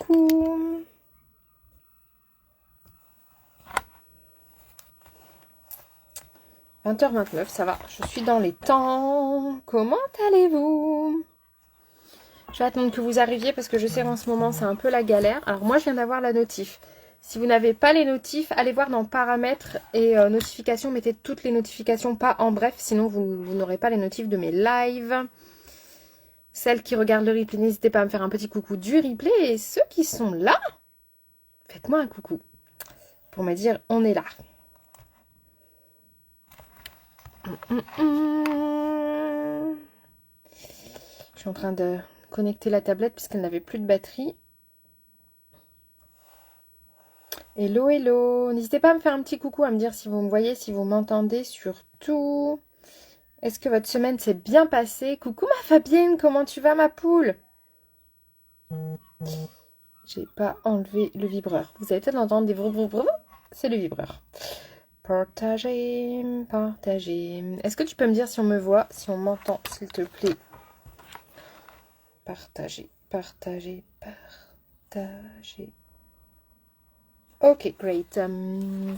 coucou. « 20h29, ça va, je suis dans les temps. Comment allez-vous? Je vais attendre que vous arriviez parce que je sais qu'en ce moment, c'est un peu la galère. Alors moi, je viens d'avoir la notif. Si vous n'avez pas les notifs, allez voir dans paramètres et notifications. Mettez toutes les notifications, pas en bref, sinon vous n'aurez pas les notifs de mes lives. Celles qui regardent le replay, n'hésitez pas à me faire un petit coucou du replay. Et ceux qui sont là, faites-moi un coucou pour me dire on est là. Je suis en train de connecter la tablette puisqu'elle n'avait plus de batterie. Hello, hello. N'hésitez pas à me faire un petit coucou, à me dire si vous me voyez, si vous m'entendez surtout. Est-ce que votre semaine s'est bien passée? Coucou ma Fabienne, comment tu vas ma poule? J'ai pas enlevé le vibreur. Vous allez peut-être entendre des brrr. C'est le vibreur. Partagez, partagez. Est-ce que tu peux me dire si on me voit, si on m'entend, s'il te plaît? Partagez, partagez, partagez. Ok, great. On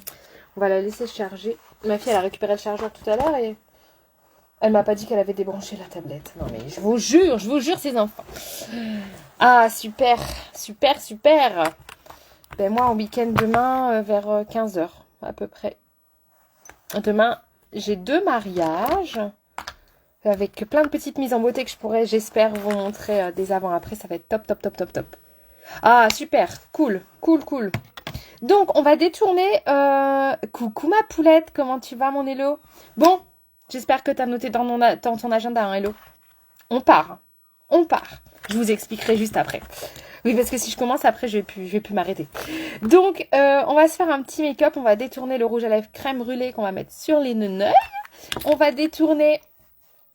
va la laisser charger. Ma fille, elle a récupéré le chargeur tout à l'heure et elle m'a pas dit qu'elle avait débranché la tablette. Non mais je vous jure, ces enfants. Ah, super, super, super. Ben moi, en week-end demain, vers 15h à peu près. Demain, j'ai 2 mariages avec plein de petites mises en beauté que je pourrais, j'espère, vous montrer des avant-après. Ça va être top, top, top, top, top. Ah, super, cool, cool, cool. Donc, on va détourner... Coucou ma poulette, comment tu vas mon Hello? Bon, j'espère que tu as noté dans ton agenda, hein, Hello. On part, on part. Je vous expliquerai juste après. Oui, parce que si je commence après, je vais plus m'arrêter. Donc, on va se faire un petit make-up. On va détourner le rouge à lèvres crème brûlée qu'on va mettre sur les neneuils. On va détourner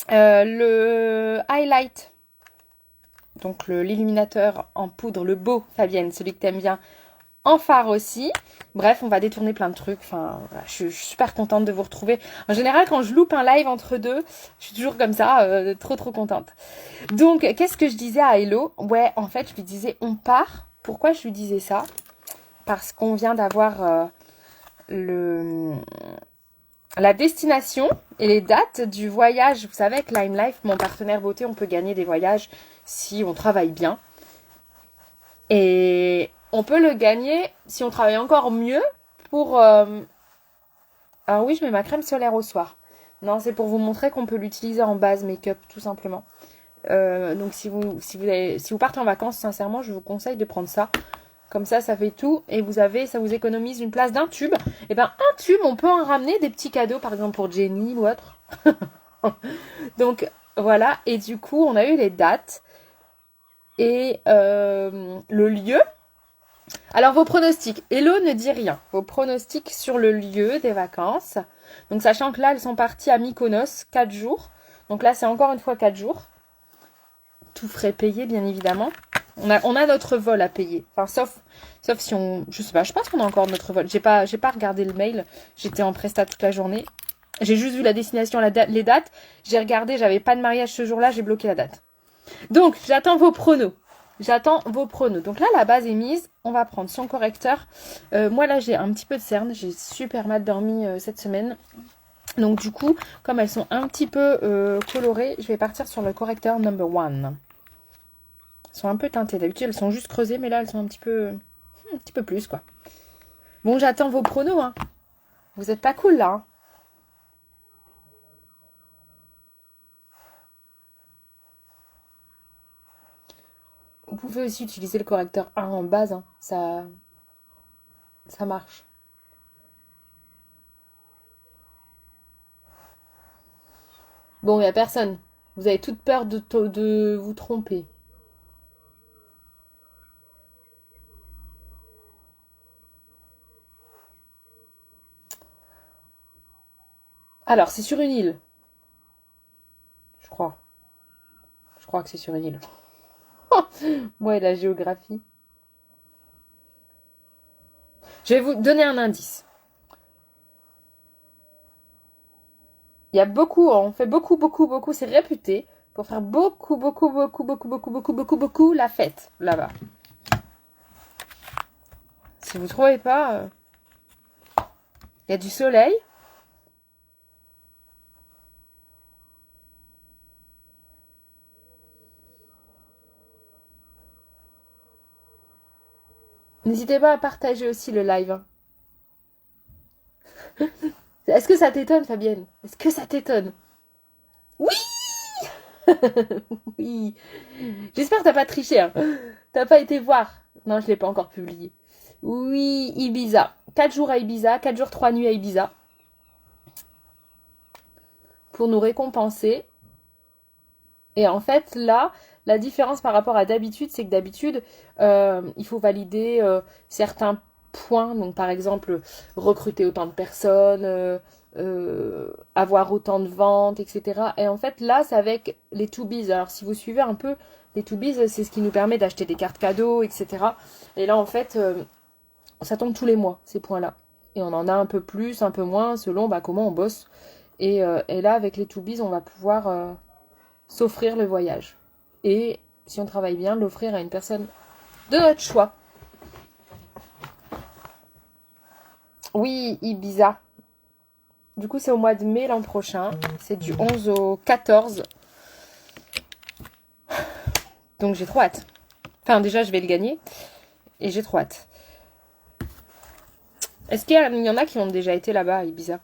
le highlight. Donc, l'illuminateur en poudre, le beau, Fabienne, celui que t'aimes bien, en fard aussi. Bref, on va détourner plein de trucs. Enfin, voilà, je suis super contente de vous retrouver. En général, quand je loupe un live entre deux, je suis toujours comme ça, trop contente. Donc, qu'est-ce que je disais à Hello? Ouais, en fait, je lui disais on part. Pourquoi je lui disais ça? Parce qu'on vient d'avoir la destination et les dates du voyage. Vous savez, avec Lime Life, mon partenaire beauté, on peut gagner des voyages si on travaille bien. Et on peut le gagner si on travaille encore mieux pour... Alors oui, je mets ma crème solaire au soir. Non, c'est pour vous montrer qu'on peut l'utiliser en base make-up, tout simplement. Donc si vous partez en vacances, sincèrement, je vous conseille de prendre ça. Comme ça fait tout. Et ça vous économise une place d'un tube. Et ben un tube, on peut en ramener des petits cadeaux, par exemple pour Jenny ou autre. Donc voilà. Et du coup, on a eu les dates. Et le lieu. Alors, vos pronostics. Hello ne dit rien. Vos pronostics sur le lieu des vacances. Donc, sachant que là, elles sont parties à Mykonos, 4 jours. Donc là, c'est encore une fois 4 jours. Tout frais payé, bien évidemment. On a notre vol à payer. Enfin, sauf si on... Je sais pas, je pense qu'on a encore notre vol. J'ai pas regardé le mail. J'étais en presta toute la journée. J'ai juste vu la destination, les dates. J'ai regardé, j'avais pas de mariage ce jour-là. J'ai bloqué la date. Donc, j'attends vos pronos. Donc là, la base est mise. On va prendre son correcteur. Moi, là, j'ai un petit peu de cernes. J'ai super mal dormi cette semaine. Donc, du coup, comme elles sont un petit peu colorées, je vais partir sur le correcteur number 1. Elles sont un peu teintées. D'habitude, elles sont juste creusées. Mais là, elles sont un petit peu plus, quoi. Bon, j'attends vos pronos, hein. Vous êtes pas cool, là, hein. Vous pouvez aussi utiliser le correcteur 1 en base, hein. Ça marche. Bon, il n'y a personne. Vous avez toute peur de vous tromper. Alors, c'est sur une île. Je crois. Je crois que c'est sur une île. Moi et la géographie. Je vais vous donner un indice. Il y a beaucoup, on fait beaucoup, c'est réputé pour faire beaucoup la fête là-bas. Si vous trouvez pas, il y a du soleil. N'hésitez pas à partager aussi le live. Est-ce que ça t'étonne, Fabienne? Est-ce que ça t'étonne? Oui. Oui. J'espère que t'as pas triché. Hein. T'as pas été voir. Non, je l'ai pas encore publié. Oui, Ibiza. 4 jours à Ibiza, 4 jours, 3 nuits à Ibiza. Pour nous récompenser. Et en fait, là, la différence par rapport à d'habitude, c'est que d'habitude, il faut valider certains points. Donc, par exemple, recruter autant de personnes, avoir autant de ventes, etc. Et en fait, là, c'est avec les to-bees. Alors, si vous suivez un peu, les to-bees, c'est ce qui nous permet d'acheter des cartes cadeaux, etc. Et là, en fait, ça tombe tous les mois, ces points-là. Et on en a un peu plus, un peu moins, selon comment on bosse. Et là, avec les to-bees, on va pouvoir s'offrir le voyage. Et si on travaille bien, l'offrir à une personne de notre choix. Oui, Ibiza. Du coup, c'est au mois de mai l'an prochain. C'est du 11 au 14. Donc j'ai trop hâte. Enfin, déjà, je vais le gagner. Et j'ai trop hâte. Est-ce qu'il y en a qui ont déjà été là-bas à Ibiza?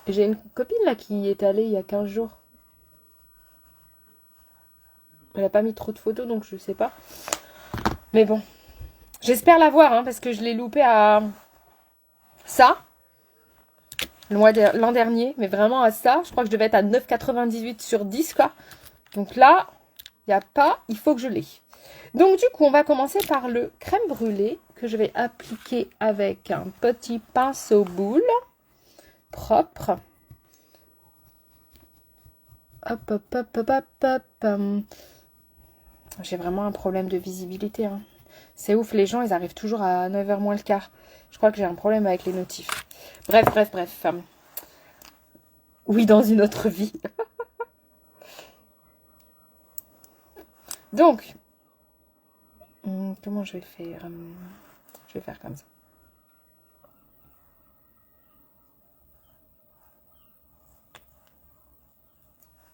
J'ai une copine là qui est allée il y a 15 jours. Elle a pas mis trop de photos, donc je sais pas. Mais bon. J'espère la voir, hein, parce que je l'ai loupé à ça. L'an dernier. Mais vraiment à ça. Je crois que je devais être à 9,98 sur 10, quoi. Donc là, il n'y a pas. Il faut que je l'ai. Donc du coup, on va commencer par le crème brûlée que je vais appliquer avec un petit pinceau boule propre. Hop, hop, hop, hop, hop, hop. J'ai vraiment un problème de visibilité. Hein. C'est ouf, les gens, ils arrivent toujours à 9h moins le quart. Je crois que j'ai un problème avec les notifs. Bref, bref, bref. Oui, dans une autre vie. Donc, comment je vais faire? Je vais faire comme ça.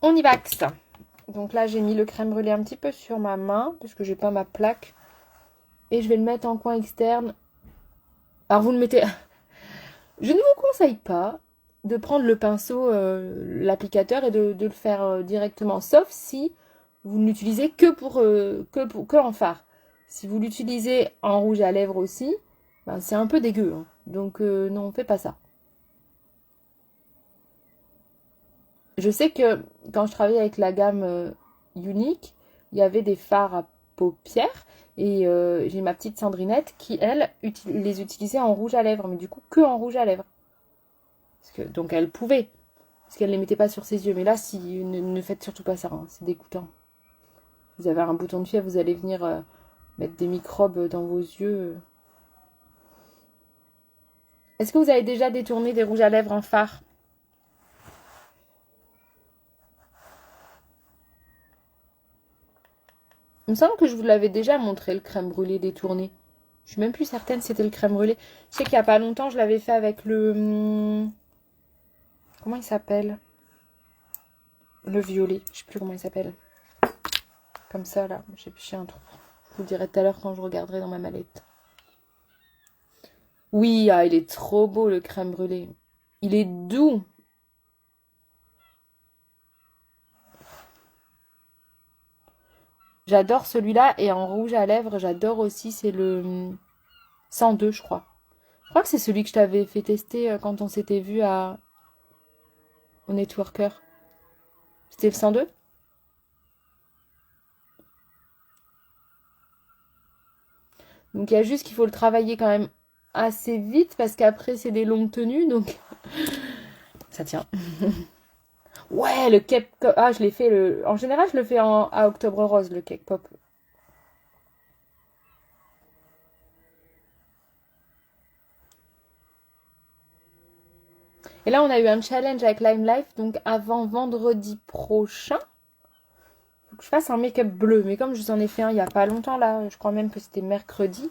On y va. Donc là, j'ai mis le crème brûlée un petit peu sur ma main parce que j'ai pas ma plaque. Et je vais le mettre en coin externe. Alors vous le mettez... Je ne vous conseille pas de prendre le pinceau, l'applicateur et de le faire directement. Sauf si vous ne l'utilisez que en fard. Si vous l'utilisez en rouge à lèvres aussi, ben, c'est un peu dégueu. Hein. Donc non, on fait pas ça. Je sais que quand je travaillais avec la gamme Unique, il y avait des fards à paupières. Et j'ai ma petite Sandrinette qui, elle, les utilisait en rouge à lèvres. Mais du coup, que en rouge à lèvres. Donc elle pouvait. Parce qu'elle ne les mettait pas sur ses yeux. Mais là, si, ne faites surtout pas ça. Hein, c'est dégoûtant. Vous avez un bouton de fièvre, vous allez venir mettre des microbes dans vos yeux. Est-ce que vous avez déjà détourné des rouges à lèvres en fard? Il me semble que je vous l'avais déjà montré, le crème brûlée détourné. Je suis même plus certaine si c'était le crème brûlé. Je sais qu'il n'y a pas longtemps, je l'avais fait avec le... Comment il s'appelle? Le violet. Je sais plus comment il s'appelle. Comme ça, là. J'ai un trou. Je vous le dirai tout à l'heure quand je regarderai dans ma mallette. Oui, il est trop beau, le crème brûlé. Il est doux. J'adore celui-là. Et en rouge à lèvres, j'adore aussi. C'est le 102, je crois. Je crois que c'est celui que je t'avais fait tester quand on s'était vu au Networker. C'était le 102? Donc il y a juste qu'il faut le travailler quand même assez vite parce qu'après c'est des longues tenues donc ça tient. Ouais, le cake pop. Ah, je l'ai fait en général, je le fais à Octobre Rose, le cake pop. Et là, on a eu un challenge avec Lime Life, donc avant vendredi prochain, faut que je fasse un make-up bleu. Mais comme je vous en ai fait un il y a pas longtemps, là, je crois même que c'était mercredi,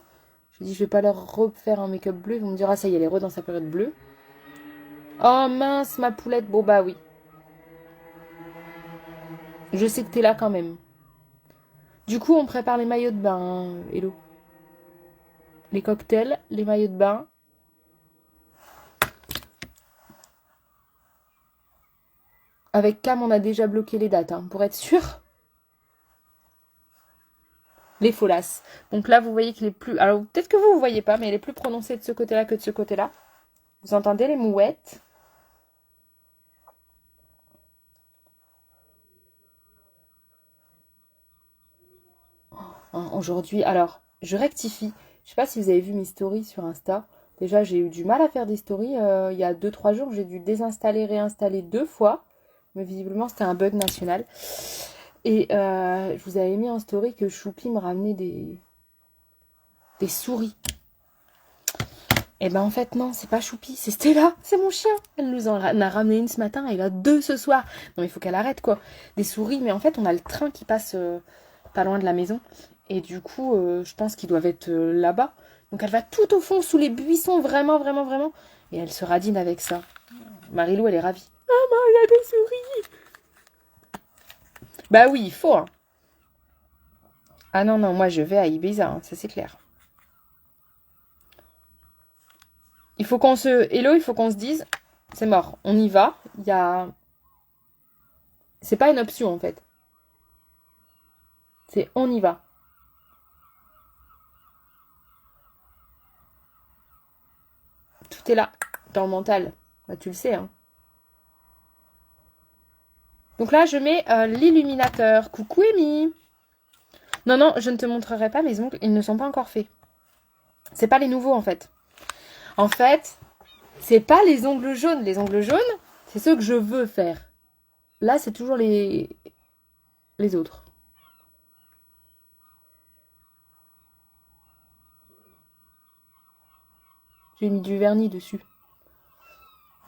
je dis je vais pas leur refaire un make-up bleu. Ils vont me dire, ah ça y est, elle est dans sa période bleue. Oh mince, ma poulette. Bon bah oui. Je sais que t'es là quand même. Du coup, on prépare les maillots de bain, Hello. Les cocktails, les maillots de bain. Avec Cam, on a déjà bloqué les dates, hein, pour être sûr. Les folasses. Donc là, vous voyez qu'il est plus... Alors, peut-être que vous ne voyez pas, mais il est plus prononcé de ce côté-là que de ce côté-là. Vous entendez les mouettes? Hein, aujourd'hui, alors, je rectifie. Je sais pas si vous avez vu mes stories sur Insta. Déjà, j'ai eu du mal à faire des stories. Il y a 2-3 jours, j'ai dû désinstaller, réinstaller 2 fois. Mais visiblement, c'était un bug national. Et je vous avais mis en story que Choupi me ramenait des souris. Et ben en fait non, c'est pas Choupi, c'est Stella, c'est mon chien. Elle nous en a ramené une ce matin et il a 2 ce soir. Non, il faut qu'elle arrête quoi. Des souris, mais en fait on a le train qui passe pas loin de la maison. Et du coup, je pense qu'ils doivent être là-bas. Donc elle va tout au fond, sous les buissons, vraiment, vraiment, vraiment. Et elle se radine avec ça. Marilou, elle est ravie. Maman, il y a des souris. Bah oui, il faut. Hein. Ah non, non, moi je vais à Ibiza, hein, ça c'est clair. Il faut qu'on se... Hello, il faut qu'on se dise, c'est mort, on y va. Il y a... C'est pas une option en fait. C'est on y va. Tout est là, dans le mental. Bah, tu le sais, hein. Donc là, je mets l'illuminateur. Coucou, Amy. Non, non, je ne te montrerai pas mes ongles. Ils ne sont pas encore faits. C'est pas les nouveaux, en fait. En fait, c'est pas les ongles jaunes. Les ongles jaunes, c'est ceux que je veux faire. Là, c'est toujours les autres. J'ai mis du vernis dessus.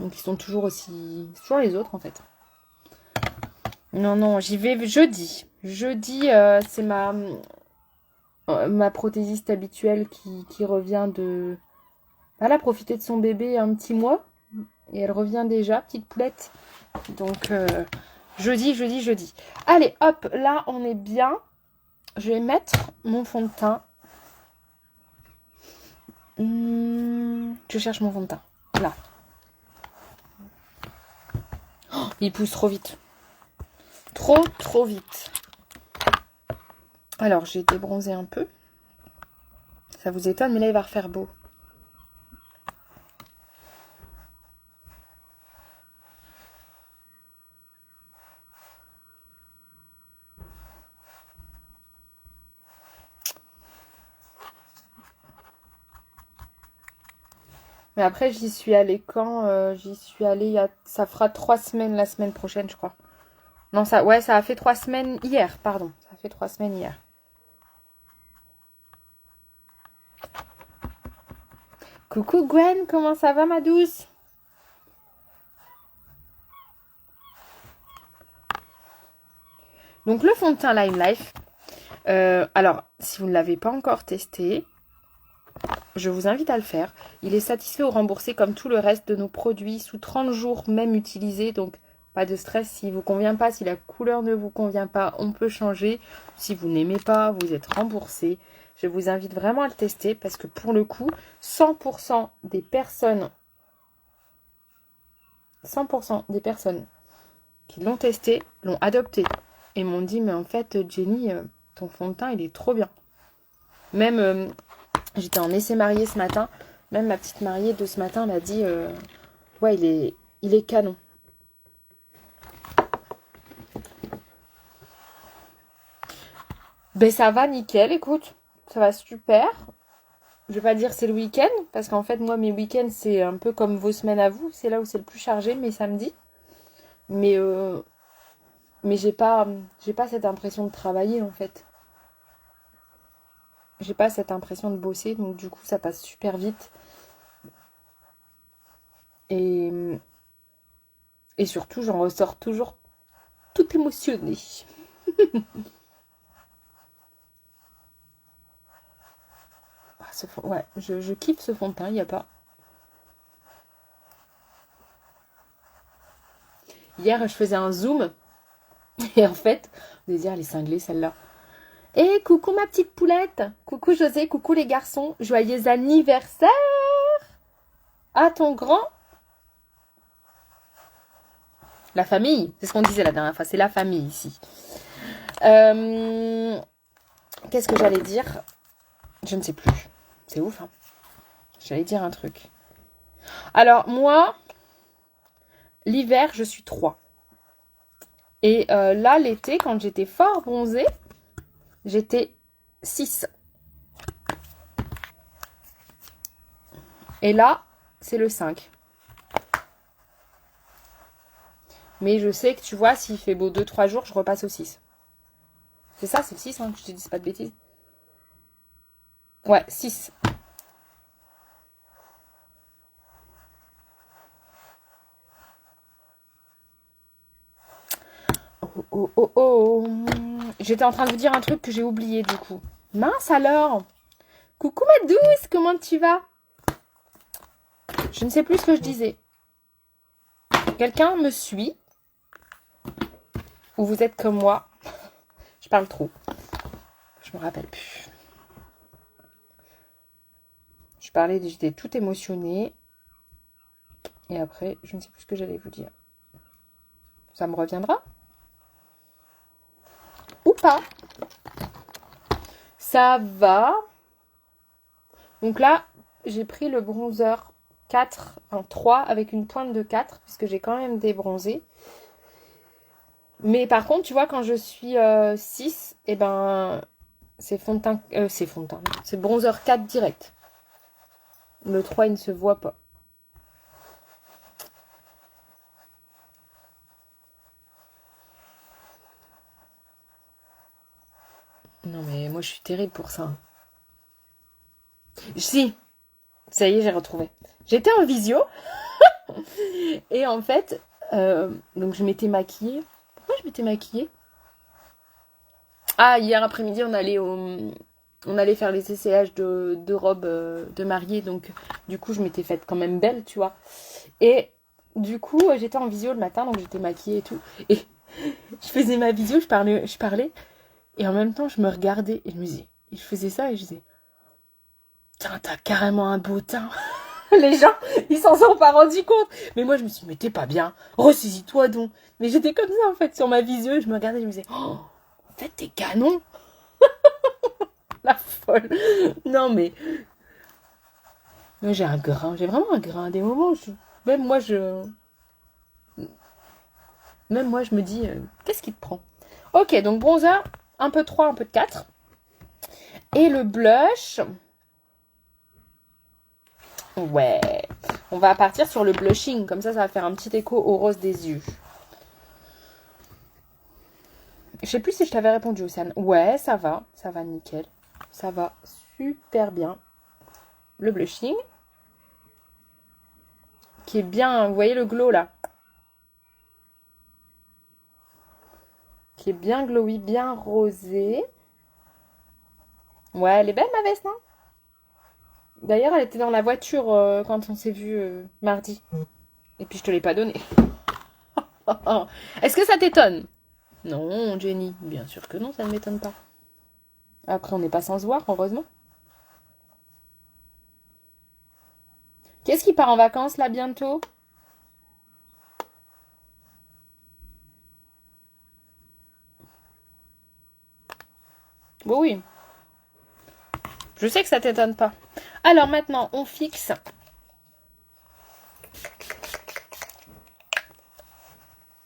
Donc, ils sont toujours aussi... C'est toujours les autres, en fait. Non, non, j'y vais jeudi. Jeudi, c'est ma prothésiste habituelle qui revient de... Elle a profité de son bébé un petit mois. Et elle revient déjà, petite poulette. Donc, jeudi, jeudi, jeudi. Allez, hop, là, on est bien. Je vais mettre mon fond de teint. Je cherche mon fond de teint. Là. Oh, il pousse trop vite. Trop, trop vite. Alors, j'ai débronzé un peu. Ça vous étonne, mais là, il va refaire beau. Mais après, j'y suis allée quand j'y suis allée, ça fera 3 semaines la semaine prochaine, je crois. Non, ça a fait 3 semaines hier, pardon. Ça a fait 3 semaines hier. Coucou Gwen, comment ça va ma douce? Donc le fond de teint Lime Life. Alors, si vous ne l'avez pas encore testé, je vous invite à le faire. Il est satisfait ou remboursé comme tout le reste de nos produits sous 30 jours même utilisés. Donc pas de stress s'il ne vous convient pas, si la couleur ne vous convient pas, on peut changer. Si vous n'aimez pas, vous êtes remboursé. Je vous invite vraiment à le tester parce que pour le coup, 100% des personnes qui l'ont testé, l'ont adopté. Et m'ont dit, mais en fait, Jenny, ton fond de teint, il est trop bien. Même, j'étais en essai marié ce matin. Même ma petite mariée de ce matin m'a dit, ouais, il est canon. Ben ça va nickel, écoute. Ça va super. Je vais pas dire c'est le week-end, parce qu'en fait, moi, mes week-ends, c'est un peu comme vos semaines à vous. C'est là où c'est le plus chargé, mes samedis. Mais, j'ai pas cette impression de travailler, en fait. J'ai pas cette impression de bosser, donc du coup, ça passe super vite. Et surtout, j'en ressors toujours tout émotionnée. ce fond. Ouais, je kiffe ce fond de teint, il n'y a pas. Hier, je faisais un zoom. Et en fait, vous allez dire, elle est cinglée celle-là. Et coucou ma petite poulette. Coucou José, coucou les garçons. Joyeux anniversaire à ton grand. La famille, c'est ce qu'on disait la dernière fois, c'est la famille ici. Qu'est-ce que j'allais dire? Je ne sais plus. C'est ouf, hein. J'allais dire un truc. Alors, moi, l'hiver, je suis 3. Et là, l'été, quand j'étais fort bronzée, j'étais 6. Et là, c'est le 5. Mais je sais que, tu vois, s'il fait beau 2-3 jours, je repasse au 6. C'est ça, c'est le 6, hein, que je te dise pas de bêtises. Ouais, 6. Oh. J'étais en train de vous dire un truc que j'ai oublié, du coup. Mince alors. Coucou ma douce, comment tu vas? Je ne sais plus ce que je disais. Quelqu'un me suit? Ou vous êtes comme moi? Je parle trop. Je me rappelle plus. J'étais tout émotionnée. Et après, je ne sais plus ce que j'allais vous dire. Ça me reviendra? Ou pas? Ça va. Donc là, j'ai pris le bronzer 4 en 3 avec une pointe de 4 puisque j'ai quand même débronzé. Mais par contre, tu vois, quand je suis 6, et ben c'est fond de teint, c'est bronzer 4 direct. Le 3, il ne se voit pas. Non mais moi je suis terrible pour ça. Si, ça y est, j'ai retrouvé. J'étais en visio et en fait, donc je m'étais maquillée. Pourquoi je m'étais maquillée? Ah, hier après-midi, on allait faire les essayages de robes de mariée, donc du coup je m'étais faite quand même belle, tu vois. Et du coup, j'étais en visio le matin, donc j'étais maquillée et tout. Et je faisais ma visio, je parlais, et en même temps je me regardais et je me disais, et je faisais ça et je disais, putain, t'as carrément un beau teint. Les gens, ils s'en sont pas rendus compte. Mais moi, je me suis dit, mais t'es pas bien. Ressaisis-toi donc. Mais j'étais comme ça, en fait, sur ma visio. Je me regardais, je me disais, oh, en fait, t'es canon. La folle. Non, mais moi, j'ai un grain. J'ai vraiment un grain. À des moments, même moi, je me dis, qu'est-ce qui te prend? Ok, donc bronzer, un peu 3, un peu de 4. Et le blush. Ouais. On va partir sur le blushing. Comme ça va faire un petit écho au rose des yeux. Je sais plus si je t'avais répondu, Océane. Ouais, ça va nickel. Ça va super bien. Le blushing. Qui est bien, vous voyez le glow là? Qui est bien glowy, bien rosé. Ouais, elle est belle ma veste, non? D'ailleurs, elle était dans la voiture quand on s'est vu mardi. Et puis je te l'ai pas donnée. Est-ce que ça t'étonne? Non, Jenny. Bien sûr que non, ça ne m'étonne pas. Après, on n'est pas sans se voir, heureusement. Qu'est-ce qui part en vacances là bientôt? Bon, oui. Je sais que ça t'étonne pas. Alors maintenant, on fixe.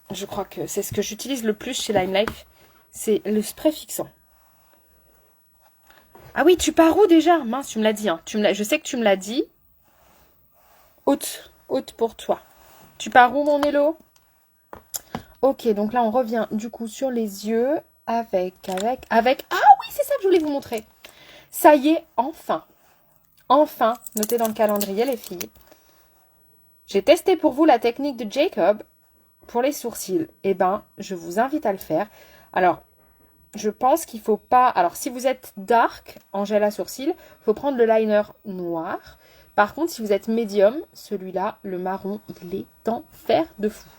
Je crois que c'est ce que j'utilise le plus chez Lime Life. C'est le spray fixant. Ah oui, tu pars où déjà? Mince, tu me l'as dit. Hein. Je sais que tu me l'as dit. Haute pour toi. Tu pars où, mon Hello? Ok, donc là, on revient du coup sur les yeux avec... Ah oui, c'est ça que je voulais vous montrer. Ça y est, enfin. Enfin, notez dans le calendrier, les filles. J'ai testé pour vous la technique de Jacob pour les sourcils. Eh ben, je vous invite à le faire. Alors, je pense qu'il faut pas... Alors, si vous êtes dark en gel à sourcils, il faut prendre le liner noir. Par contre, si vous êtes médium, celui-là, le marron, il est en fer de fou.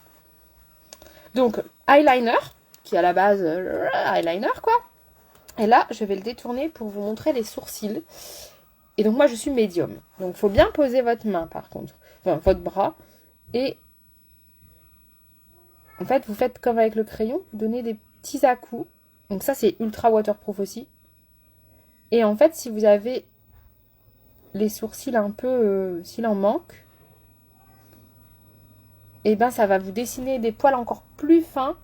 Donc, eyeliner, qui est à la base eyeliner, quoi. Et là, je vais le détourner pour vous montrer les sourcils. Et donc, moi, je suis médium. Donc, il faut bien poser votre main, par contre. Enfin, votre bras. Et en fait, vous faites comme avec le crayon. Vous donnez des petits à-coups. Donc, ça, c'est ultra waterproof aussi. Et en fait, si vous avez les sourcils un peu... s'il en manque, et ben, ça va vous dessiner des poils encore plus fins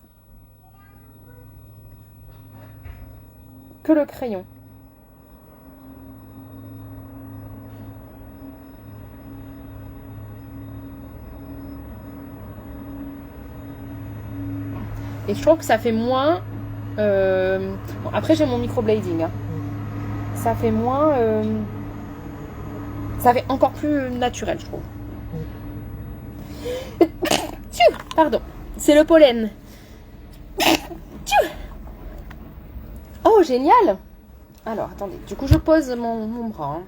que le crayon. Et je trouve que ça fait moins... Bon, après, j'ai mon microblading. Hein. Ça fait moins... Ça fait encore plus naturel, je trouve. Pardon. C'est le pollen. Oh, génial! Alors, attendez. Du coup, je pose mon bras. Hein.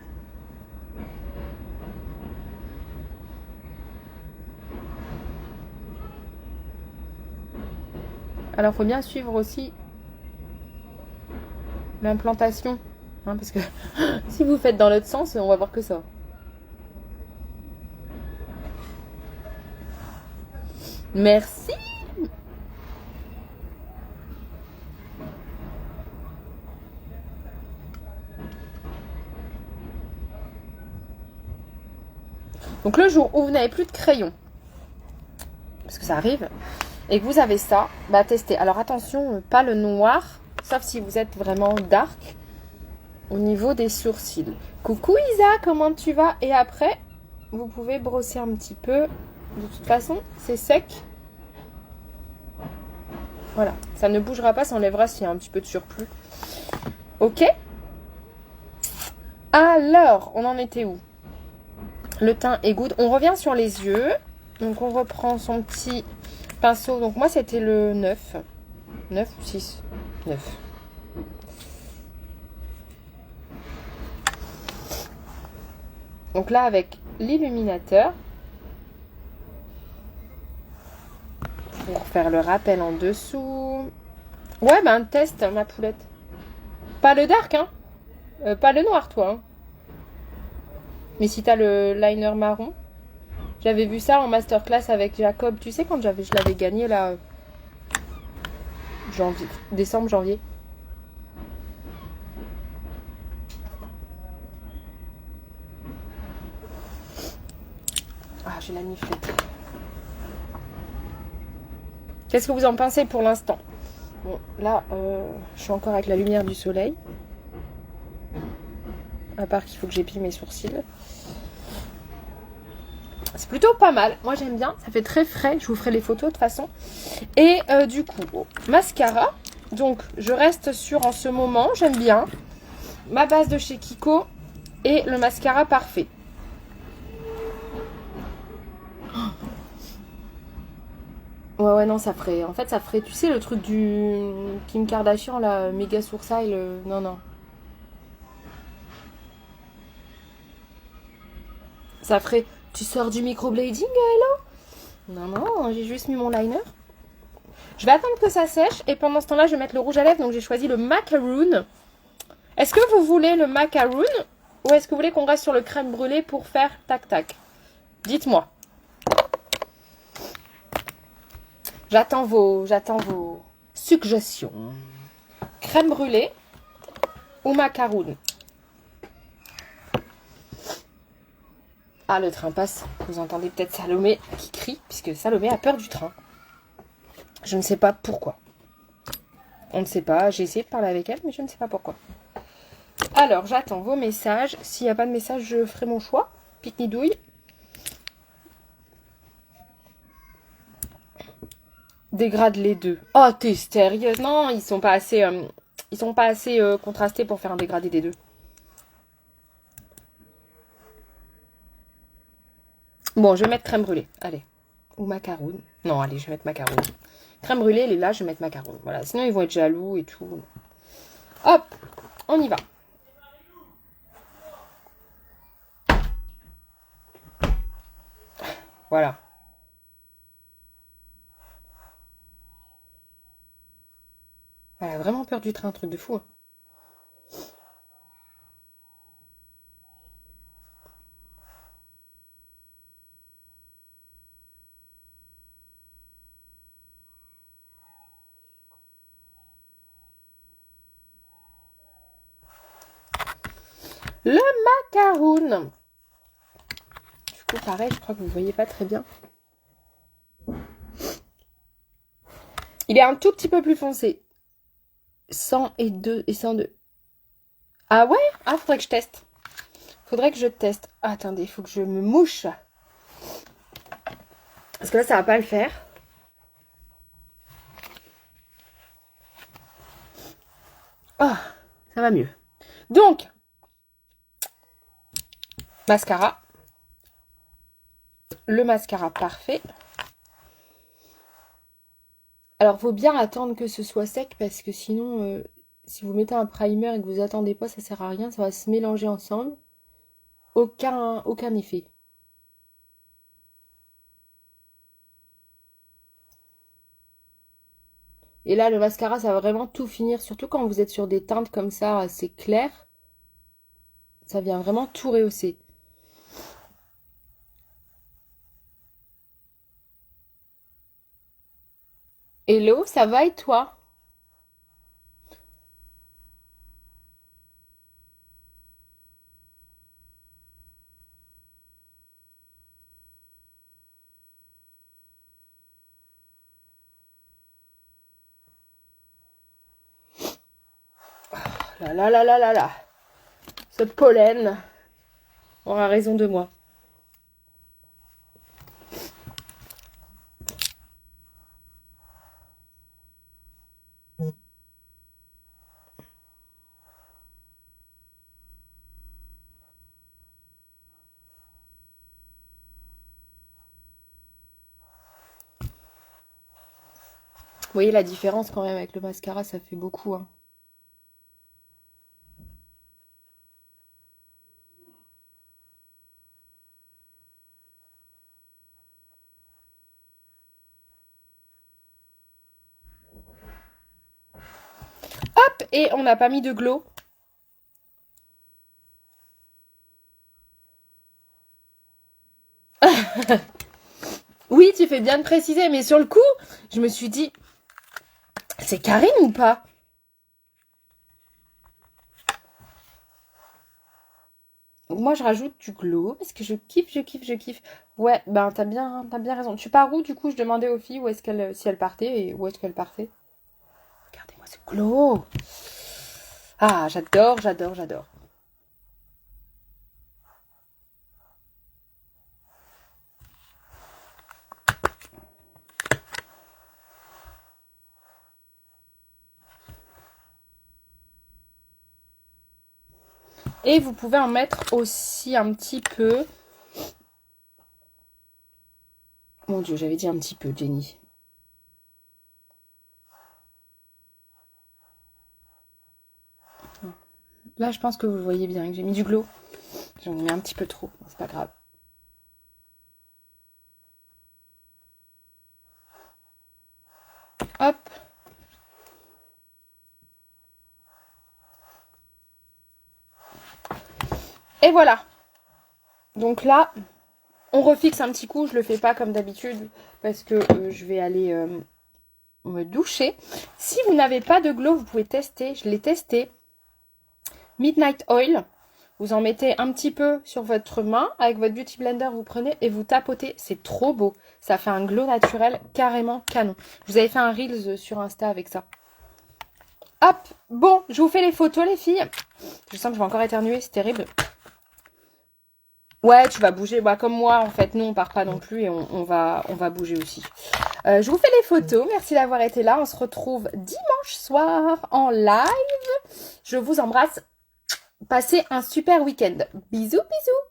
Alors, il faut bien suivre aussi l'implantation. Hein, parce que si vous faites dans l'autre sens, on va voir que ça. Merci! Donc le jour où vous n'avez plus de crayon, parce que ça arrive, et que vous avez ça, bah testez. Alors attention, pas le noir, sauf si vous êtes vraiment dark au niveau des sourcils. Coucou Isa, comment tu vas? Et après, vous pouvez brosser un petit peu. De toute façon, c'est sec. Voilà, ça ne bougera pas, ça enlèvera s'il y a un petit peu de surplus. Ok? Alors, on en était où? Le teint est good. On revient sur les yeux. Donc, on reprend son petit pinceau. Donc, moi, c'était le 9. 9 ou 6? 9. Donc là, avec l'illuminateur, pour faire le rappel en dessous. Ouais, ben, teste, ma poulette. Pas le dark, hein. Pas le noir, toi. Hein. Mais si t'as le liner marron. J'avais vu ça en masterclass avec Jacob. Tu sais, quand je l'avais gagné, là... Janvier, décembre, janvier. Ah, j'ai la niflette. Qu'est-ce que vous en pensez pour l'instant? Bon, là, je suis encore avec la lumière du soleil. À part qu'il faut que j'épile mes sourcils. C'est plutôt pas mal. Moi, j'aime bien. Ça fait très frais. Je vous ferai les photos de toute façon. Et du coup, mascara. Donc, je reste sur en ce moment. J'aime bien. Ma base de chez Kiko. Et le mascara parfait. Ouais, non, ça ferait... En fait, ça ferait... Tu sais, le truc du Kim Kardashian, là, méga sourcil. Non, non. Ça ferait... Tu sors du microblading, hello? Non, non, j'ai juste mis mon liner. Je vais attendre que ça sèche. Et pendant ce temps-là, je vais mettre le rouge à lèvres. Donc, j'ai choisi le Macaroon. Est-ce que vous voulez le Macaroon? Ou est-ce que vous voulez qu'on reste sur le crème brûlée pour faire tac-tac? Dites-moi. J'attends vos suggestions. Crème brûlée ou macaroon? Ah, le train passe. Vous entendez peut-être Salomé qui crie, puisque Salomé a peur du train. Je ne sais pas pourquoi. On ne sait pas. J'ai essayé de parler avec elle, mais je ne sais pas pourquoi. Alors, j'attends vos messages. S'il n'y a pas de message, je ferai mon choix. Pique-nidouille. Dégrade les deux. Oh, t'es sérieuse? Non, ils sont pas assez contrastés pour faire un dégradé des deux. Bon, je vais mettre crème brûlée. Allez. Ou macaroon. Non, allez, je vais mettre macaroon. Crème brûlée, elle est là, je vais mettre macaroon. Voilà, sinon ils vont être jaloux et tout. Hop, on y va. Voilà. Elle a vraiment peur du train, un truc de fou. Hein. Le macaroon. Du coup, pareil, je crois que vous ne voyez pas très bien. Il est un tout petit peu plus foncé. 102 et 102. Ah ouais? Ah, faudrait que je teste. Faudrait que je teste. Ah, attendez, il faut que je me mouche. Parce que là, ça va pas le faire. Ah, ça va mieux. Donc, mascara. Le mascara parfait. Alors, faut bien attendre que ce soit sec parce que sinon, si vous mettez un primer et que vous attendez pas, ça sert à rien. Ça va se mélanger ensemble. Aucun effet. Et là, le mascara, ça va vraiment tout finir. Surtout quand vous êtes sur des teintes comme ça, assez claires. Ça vient vraiment tout rehausser. Hello, ça va et toi? Là là là là là là. Ce pollen aura raison de moi. Vous voyez la différence quand même avec le mascara, ça fait beaucoup. Hein. Hop, et on n'a pas mis de glow. Oui, tu fais bien de préciser, mais sur le coup, je me suis dit, c'est Karine ou pas? Moi, je rajoute du glow parce que je kiffe, je kiffe, je kiffe. Ouais, ben t'as bien raison. Tu pars où du coup? Je demandais aux filles où est-ce qu'elles, si elles partaient et où est-ce qu'elles partaient. Regardez-moi ce glow. Ah, j'adore, j'adore, j'adore. Et vous pouvez en mettre aussi un petit peu. Mon Dieu, j'avais dit un petit peu, Jenny. Là, je pense que vous le voyez bien, que j'ai mis du glow. J'en ai mis un petit peu trop, c'est pas grave. Hop. Et voilà. Donc là, on refixe un petit coup. Je le fais pas comme d'habitude parce que je vais aller me doucher. Si vous n'avez pas de glow, vous pouvez tester. Je l'ai testé. Midnight Oil. Vous en mettez un petit peu sur votre main. Avec votre Beauty Blender, vous prenez et vous tapotez. C'est trop beau. Ça fait un glow naturel carrément canon. Je vous avais fait un Reels sur Insta avec ça. Hop. Bon, je vous fais les photos, les filles. Je sens que je vais encore éternuer. C'est terrible. Ouais, tu vas bouger. Bah, comme moi, en fait. Nous, on part pas non plus et on va bouger aussi. Je vous fais les photos. Merci d'avoir été là. On se retrouve dimanche soir en live. Je vous embrasse. Passez un super week-end. Bisous, bisous.